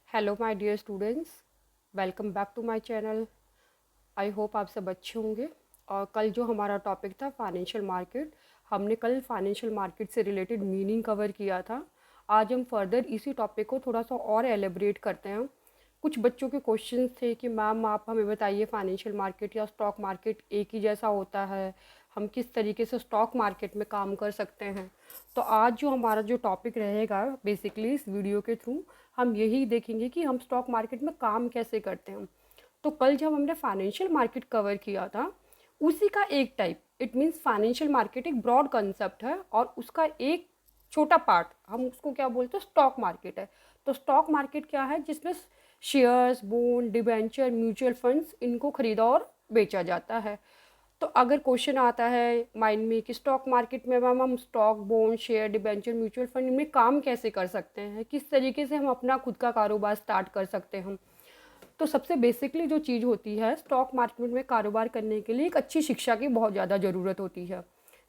Hello my dear students, welcome back to my channel. I hope आप सब अच्छे होंगे। और कल जो हमारा टॉपिक था फाइनेंशियल मार्केट, हमने कल फाइनेंशियल मार्केट से रिलेटेड मीनिंग कवर किया था। आज हम फर्दर इसी टॉपिक को थोड़ा सा और एलेबरेट करते हैं। कुछ बच्चों के क्वेश्चंस थे कि मैम आप हमें बताइए फाइनेंशियल मार्केट या स्टॉक मार्केट एक ही जैसा होता है, हम किस तरीके से स्टॉक मार्केट में काम कर सकते हैं। तो आज जो हमारा जो टॉपिक रहेगा बेसिकली इस वीडियो के थ्रू हम यही देखेंगे कि हम स्टॉक मार्केट में काम कैसे करते हैं। तो कल जब हमने फाइनेंशियल मार्केट कवर किया था, उसी का एक type, it means financial market एक ब्रॉड कंसेप्ट है और उसका एक छोटा पार्ट हम उसको क्या बोलते हैं, स्टॉक मार्केट है। तो स्टॉक मार्केट क्या है, जिसमें shares, bond, debenture, mutual funds, इनको खरीदा और बेचा जाता है। तो अगर क्वेश्चन आता है माइंड में कि स्टॉक मार्केट में मैम हम stock, bond, share, debenture, mutual fund में काम कैसे कर सकते हैं, किस तरीके से हम अपना खुद का कारोबार स्टार्ट कर सकते हैं। तो सबसे बेसिकली जो चीज़ होती है, स्टॉक मार्केट में कारोबार करने के लिए एक अच्छी शिक्षा की बहुत ज़्यादा ज़रूरत होती है।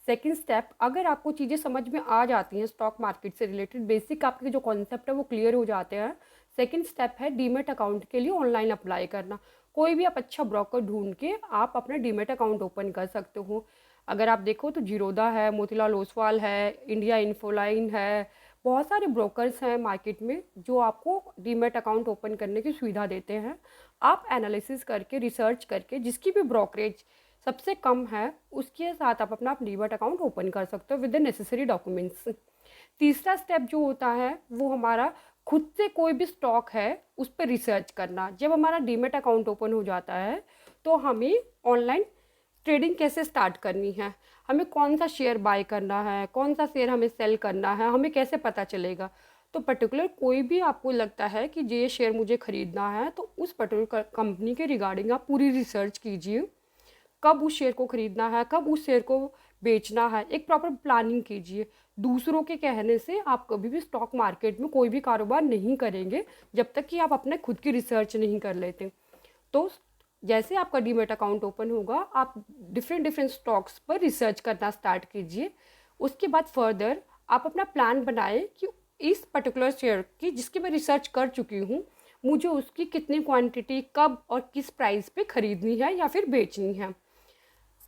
सेकंड स्टेप, अगर आपको चीज़ें समझ में आ जाती हैं स्टॉक मार्केट से रिलेटेड, बेसिक आपके जो कॉन्सेप्ट है वो क्लियर हो जाते हैं। सेकंड स्टेप है डीमेट अकाउंट के लिए ऑनलाइन अप्लाई करना। कोई भी आप अच्छा ब्रोकर ढूंढ के आप अपना डीमेट अकाउंट ओपन कर सकते हो। अगर आप देखो तो जीरोदा है, मोतीलाल ओसवाल है, इंडिया इन्फोलाइन है, बहुत सारे ब्रोकर्स हैं मार्केट में जो आपको डीमेट अकाउंट ओपन करने की सुविधा देते हैं। आप एनालिसिस करके, रिसर्च करके, जिसकी भी ब्रोकरेज सबसे कम है उसके साथ आप अपना डीमेट अकाउंट ओपन कर सकते हो विद द नेसेसरी डॉक्यूमेंट्स। तीसरा स्टेप जो होता है वो हमारा खुद से कोई भी स्टॉक है उस पर रिसर्च करना। जब हमारा डीमेट अकाउंट ओपन हो जाता है तो हमें ऑनलाइन ट्रेडिंग कैसे स्टार्ट करनी है, हमें कौन सा शेयर बाय करना है, कौन सा शेयर हमें सेल करना है, हमें कैसे पता चलेगा। तो पर्टिकुलर कोई भी आपको लगता है कि ये शेयर मुझे ख़रीदना है तो उस पर्टिकुलर कंपनी के रिगार्डिंग आप पूरी रिसर्च कीजिए। कब उस शेयर को ख़रीदना है, कब उस शेयर को बेचना है, एक प्रॉपर प्लानिंग कीजिए। दूसरों के कहने से आप कभी भी स्टॉक मार्केट में कोई भी कारोबार नहीं करेंगे जब तक कि आप अपने खुद की रिसर्च नहीं कर लेते। तो जैसे आपका डीमेट अकाउंट ओपन होगा, आप डिफरेंट डिफरेंट स्टॉक्स पर रिसर्च करना स्टार्ट कीजिए। उसके बाद फर्दर आप अपना प्लान बनाएं कि इस पर्टिकुलर शेयर की जिसकी मैं रिसर्च कर चुकी हूँ, मुझे उसकी कितनी क्वांटिटी, कब और किस प्राइस पे ख़रीदनी है या फिर बेचनी है।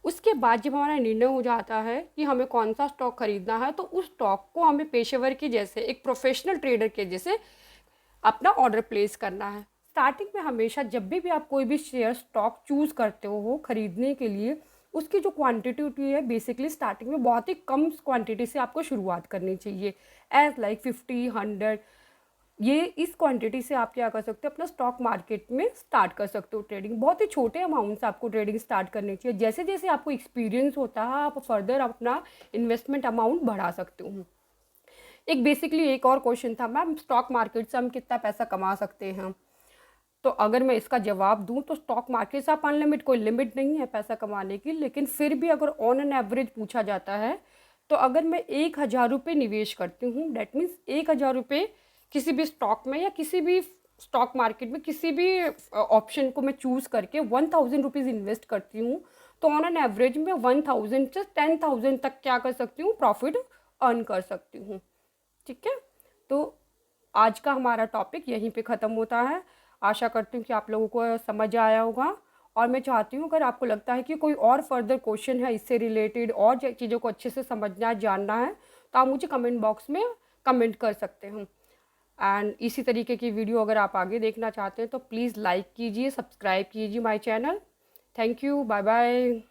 उसके बाद जब हमारा निर्णय हो जाता है कि हमें कौन सा स्टॉक खरीदना है, तो उस स्टॉक को हमें पेशेवर के जैसे, एक प्रोफेशनल ट्रेडर के जैसे अपना ऑर्डर प्लेस करना है। स्टार्टिंग में हमेशा जब भी आप कोई भी शेयर स्टॉक चूज़ करते हो खरीदने के लिए, उसकी जो क्वांटिटी होती है बेसिकली स्टार्टिंग में बहुत ही कम क्वांटिटी से आपको शुरुआत करनी चाहिए। एज लाइक 50, 100, ये इस क्वांटिटी से आप क्या कर सकते हो, अपना स्टॉक मार्केट में स्टार्ट कर सकते हो ट्रेडिंग। बहुत ही छोटे अमाउंट से आपको ट्रेडिंग स्टार्ट करनी चाहिए। जैसे जैसे आपको एक्सपीरियंस होता है आप फर्दर अपना इन्वेस्टमेंट अमाउंट बढ़ा सकते हो। एक बेसिकली एक और क्वेश्चन था, मैम स्टॉक मार्केट से हम कितना पैसा कमा सकते हैं। तो अगर मैं इसका जवाब दूं तो स्टॉक मार्केट से आप अनलिमिट, कोई लिमिट नहीं है पैसा कमाने की, लेकिन फिर भी अगर ऑन एन एवरेज पूछा जाता है तो अगर मैं 1,000 रुपये निवेश करती हूँ, डेट मीन्स 1,000 रुपये किसी भी स्टॉक में या किसी भी स्टॉक मार्केट में किसी भी ऑप्शन को मैं चूज़ करके 1,000 रुपीज़ इन्वेस्ट करती हूँ, तो ऑन एन एवरेज में 1,000 से 10,000 तक क्या कर सकती हूँ, प्रॉफिट अर्न कर सकती हूँ। ठीक है, तो आज का हमारा टॉपिक यहीं पे ख़त्म होता है। आशा करती हूँ कि आप लोगों को समझ आया होगा। और मैं चाहती हूँ अगर आपको लगता है कि कोई और फर्दर क्वेश्चन है इससे रिलेटेड और चीज़ों को अच्छे से समझना है, जानना है, तो आप मुझे कमेंट बॉक्स में कमेंट कर सकते हैं। एंड इसी तरीके की वीडियो अगर आप आगे देखना चाहते हैं तो प्लीज़ लाइक कीजिए, सब्सक्राइब कीजिए my channel. Thank you, bye bye.